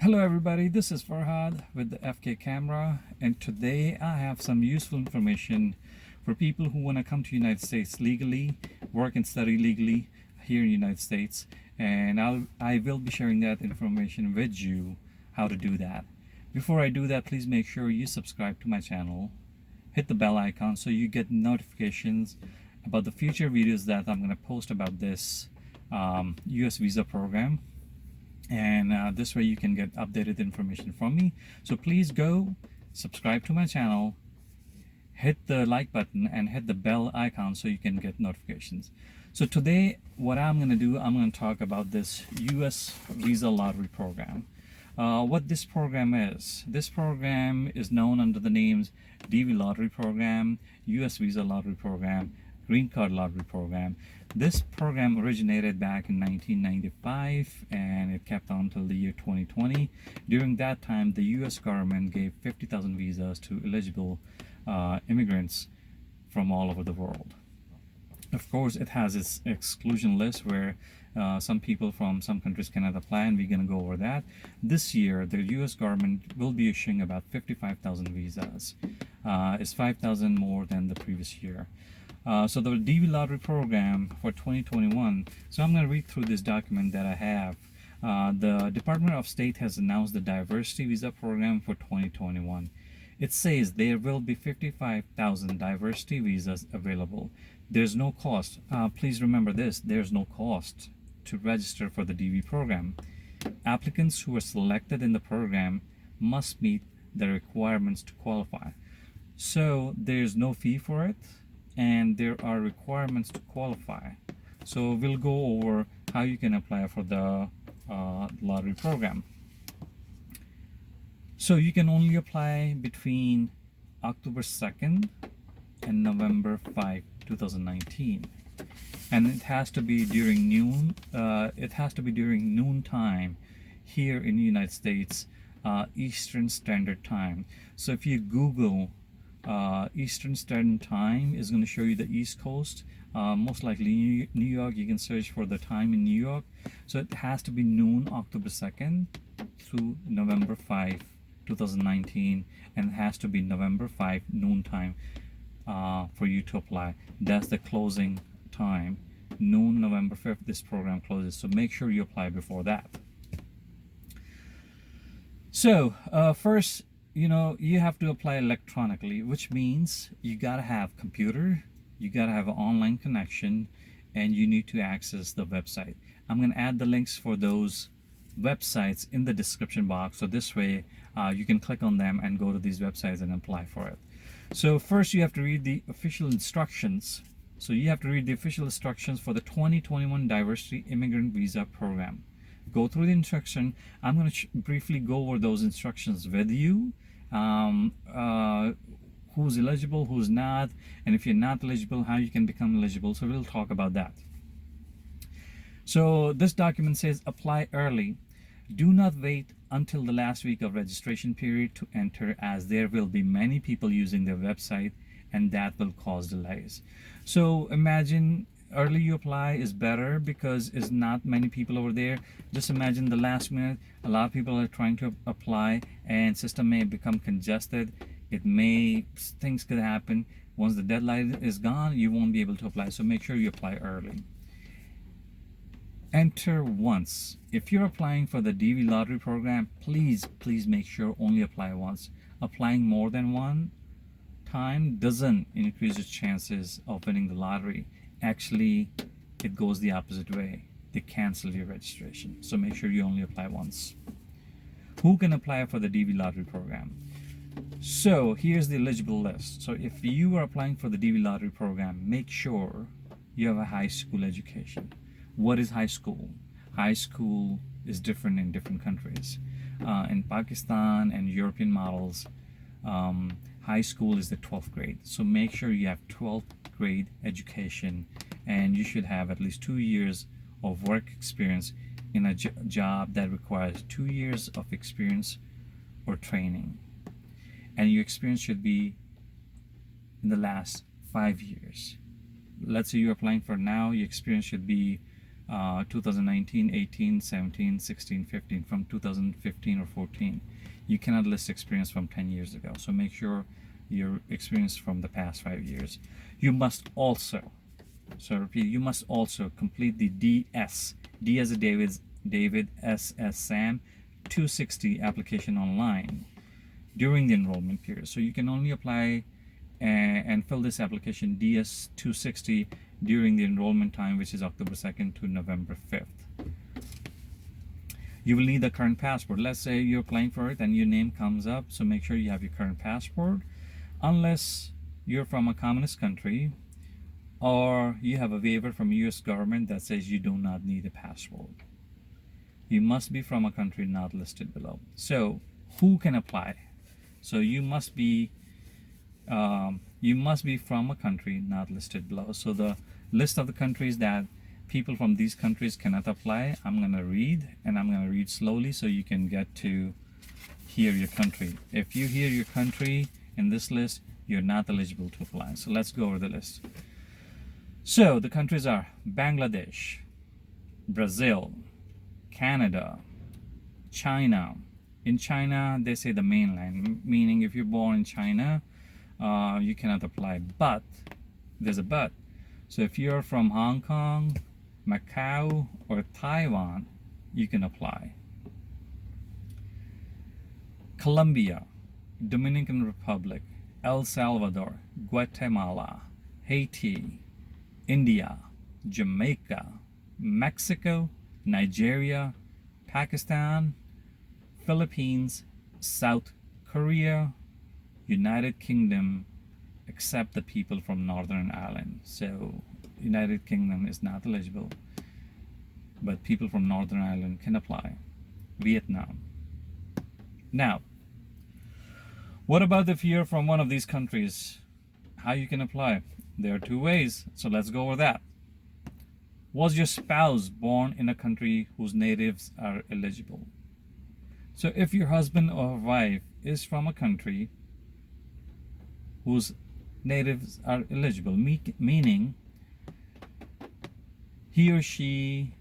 Hello everybody, this is Farhad with the FK camera, and today I have some useful information for people who want to come to the United States legally, work and study legally here in the United States, and I will be sharing that information with you, how to do that. Before I do that, please make sure you subscribe to my channel, hit the bell icon so you get notifications about the future videos that I'm going to post about this US visa program, and this way you can get updated information from me. So please go subscribe to my channel, hit the like button, and hit the bell icon so you can get notifications. So today what I'm going to do, I'm going to talk about this US visa lottery program. What this program is. This program is known under the names DV lottery program, US visa lottery program, green card lottery program. This program originated back in 1995 and it kept on till the year 2020. During that time, the US government gave 50,000 visas to eligible immigrants from all over the world. Of course, it has its exclusion list where some people from some countries cannot apply, and we're going to go over that. This year, the US government will be issuing about 55,000 visas. It's 5,000 more than the previous year. So the DV lottery program for 2021, so I'm going to read through this document that I have. The Department of State has announced the diversity visa program for 2021. It says there will be 55,000 diversity visas available. There's no cost. Please remember this, there's no cost to register for the DV program. Applicants who are selected in the program must meet the requirements to qualify. So there's no fee for it, and there are requirements to qualify. So we'll go over how you can apply for the lottery program. So you can only apply between October 2nd and November 5, 2019. And it has to be during noon. It has to be during noon time here in the United States, Eastern Standard Time. So if you Google Eastern Standard Time, is going to show you the East Coast, most likely New York. You can search for the time in New York. So it has to be noon October 2nd through November 5, 2019, and it has to be November 5 noon time for you to apply. That's the closing time, noon November 5th. This program closes, so make sure you apply before that. So first, you have to apply electronically, which means you gotta have computer, you gotta have an online connection, and you need to access the website. I'm gonna add the links for those websites in the description box, so this way you can click on them and go to these websites and apply for it. So first you have to read the official instructions. So you have to read the official instructions for the 2021 Diversity Immigrant Visa Program. Go through the instruction. I'm going to briefly go over those instructions with you. Who's eligible, who's not, and if you're not eligible, how you can become eligible. So we'll talk about that. So this document says apply early. Do not wait until the last week of registration period to enter, as there will be many people using their website and that will cause delays. So imagine early you apply is better because it's not many people over there. Just imagine the last minute, a lot of people are trying to apply and system may become congested. Things could happen. Once the deadline is gone, you won't be able to apply. So make sure you apply early. Enter once. If you're applying for the DV lottery program, please make sure only apply once. Applying more than one time doesn't increase your chances of winning the lottery. Actually, it goes the opposite way. They cancel your registration. So make sure you only apply once. Who can apply for the DV lottery program? So here's the eligible list. So if you are applying for the DV lottery program, make sure you have a high school education. What is high school? High school is different in different countries. In Pakistan and European models, high school is the 12th grade. So make sure you have 12th grade education, and you should have at least 2 years of work experience in a job that requires 2 years of experience or training. And your experience should be in the last 5 years. Let's say you're applying for now, your experience should be 2019, 18, 17, 16, 15, from 2015 or 14. You cannot list experience from 10 years ago. So make sure your experience from the past 5 years. You must also, so repeat, you must also complete the DS, D as a David, S as Sam, 260 application online during the enrollment period. So you can only apply and fill this application DS 260 during the enrollment time, which is October 2nd to November 5th. You will need a current passport. Let's say you're applying for it and your name comes up, so make sure you have your current passport. Unless you're from a communist country or you have a waiver from US government that says you do not need a passport. You must be from a country not listed below. So who can apply? So you must be from a country not listed below. So the list of the countries that people from these countries cannot apply, I'm going to read, and I'm going to read slowly so you can get to hear your country. If you hear your country in this list, you're not eligible to apply. So let's go over the list. So the countries are Bangladesh, Brazil, Canada, China. In China, they say the mainland, meaning if you're born in China, you cannot apply. But there's a but. So if you're from Hong Kong, Macau, or Taiwan, you can apply. Colombia, Dominican Republic, El Salvador, Guatemala, Haiti, India, Jamaica, Mexico, Nigeria, Pakistan, Philippines, South Korea, United Kingdom, except the people from Northern Ireland. So United Kingdom is not eligible, but people from Northern Ireland can apply. Vietnam. Now, what about if you're from one of these countries? How you can apply? There are two ways, so let's go over that. Was your spouse born in a country whose natives are eligible? So if your husband or wife is from a country whose natives are eligible, meaning he or she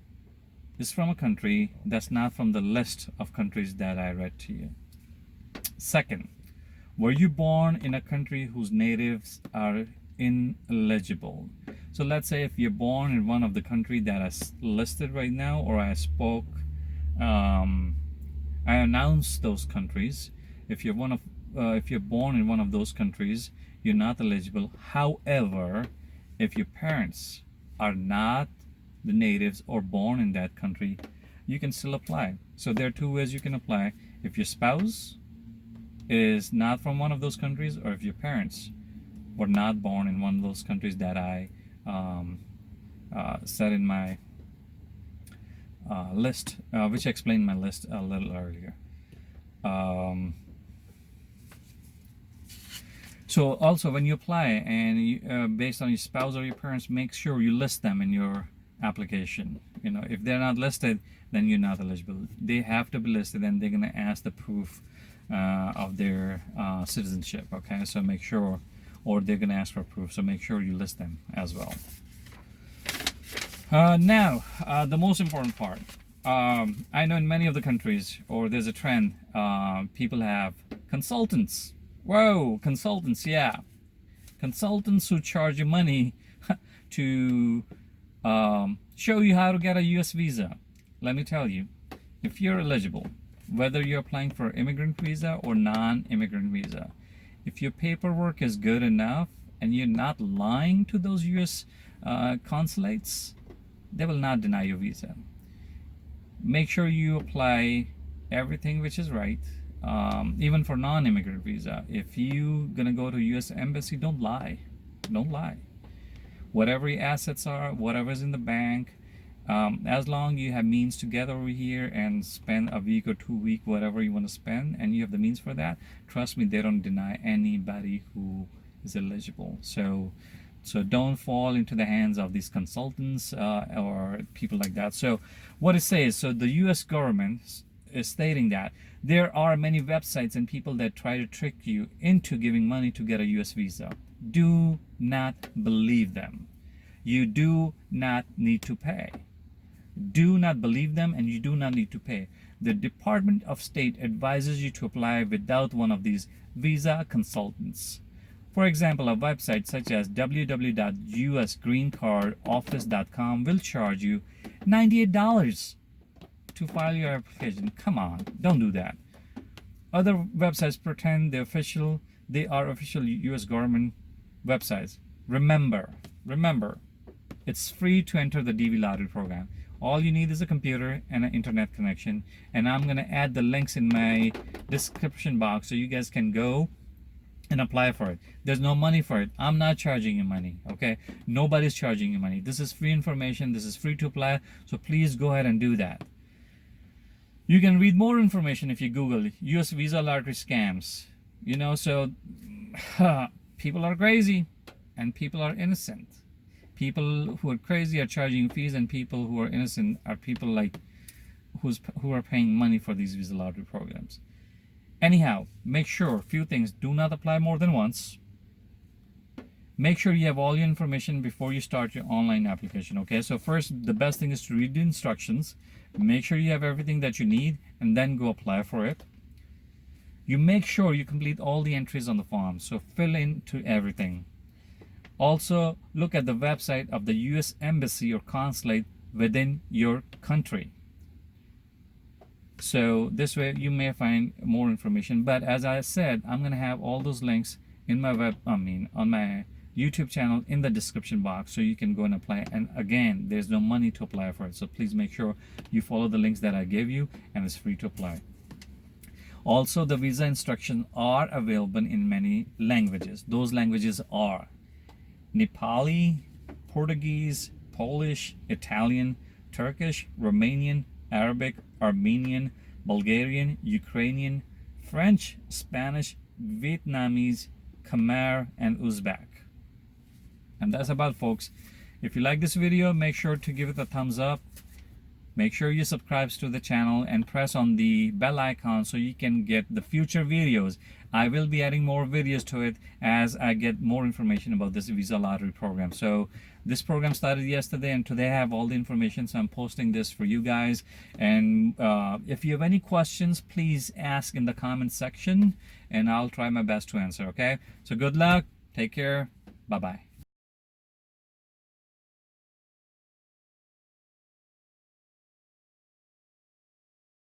is from a country that's not from the list of countries that I read to you. Second, were you born in a country whose natives are ineligible? So let's say if you're born in one of the countries that is listed right now, or I spoke, I announced those countries. If you're born in one of those countries, you're not eligible. However, if your parents are not the natives or born in that country, you can still apply. So there are two ways you can apply. If your spouse is not from one of those countries, or if your parents were not born in one of those countries that I said in my list, which I explained my list a little earlier. So also when you apply and you, based on your spouse or your parents, make sure you list them in your application. You know, if they're not listed, then you're not eligible. They have to be listed, and they're going to ask the proof of their citizenship. Okay, so make sure, or they're going to ask for proof, so make sure you list them as well. Now, the most important part. I know in many of the countries, or there's a trend, people have consultants. Whoa, consultants, yeah. Consultants who charge you money to show you how to get a US visa. Let me tell you, if you're eligible, whether you're applying for immigrant visa or non-immigrant visa, if your paperwork is good enough and you're not lying to those US consulates, they will not deny your visa. Make sure you apply everything which is right, even for non-immigrant visa. If you're gonna go to US embassy, don't lie. Don't lie. Whatever your assets are, whatever's in the bank, as long you have means to get over here and spend a week or 2 weeks, whatever you want to spend, and you have the means for that, trust me, they don't deny anybody who is eligible. So don't fall into the hands of these consultants or people like that. So what it says, so the US government is stating that there are many websites and people that try to trick you into giving money to get a US visa. Do not believe them. You do not need to pay. Do not believe them, and you do not need to pay. The Department of State advises you to apply without one of these visa consultants. For example, a website such as www.usgreencardoffice.com will charge you $98 to file your application. Come on, don't do that. Other websites pretend they are official US government websites. Remember, it's free to enter the DV lottery program. All you need is a computer and an internet connection, and I'm going to add the links in my description box so you guys can go and apply for it. There's no money for it. I'm not charging you money, okay? Nobody's charging you money. This is free information. This is free to apply, so please go ahead and do that. You can read more information if you Google US visa lottery scams. So people are crazy and people are innocent. People who are crazy are charging fees, and people who are innocent are people like who are paying money for these visa lottery programs. Anyhow, make sure few things: do not apply more than once. Make sure you have all your information before you start your online application. Okay, so first, the best thing is to read the instructions. Make sure you have everything that you need, and then go apply for it. You make sure you complete all the entries on the form, so fill in to everything. Also, look at the website of the US Embassy or consulate within your country. So this way you may find more information. But as I said, I'm going to have all those links in my on my YouTube channel in the description box, so you can go and apply. And again, there's no money to apply for it, so please make sure you follow the links that I gave you, and it's free to apply. Also, the visa instructions are available in many languages. Those languages are Nepali, Portuguese, Polish, Italian, Turkish, Romanian, Arabic, Armenian, Bulgarian, Ukrainian, French, Spanish, Vietnamese, Khmer, and Uzbek. And that's about, folks. If you like this video, make sure to give it a thumbs up. Make sure you subscribe to the channel and press on the bell icon so you can get the future videos. I will be adding more videos to it as I get more information about this visa lottery program. So this program started yesterday, and today I have all the information, so I'm posting this for you guys. And if you have any questions, please ask in the comment section, and I'll try my best to answer. Okay, so good luck, take care, bye bye.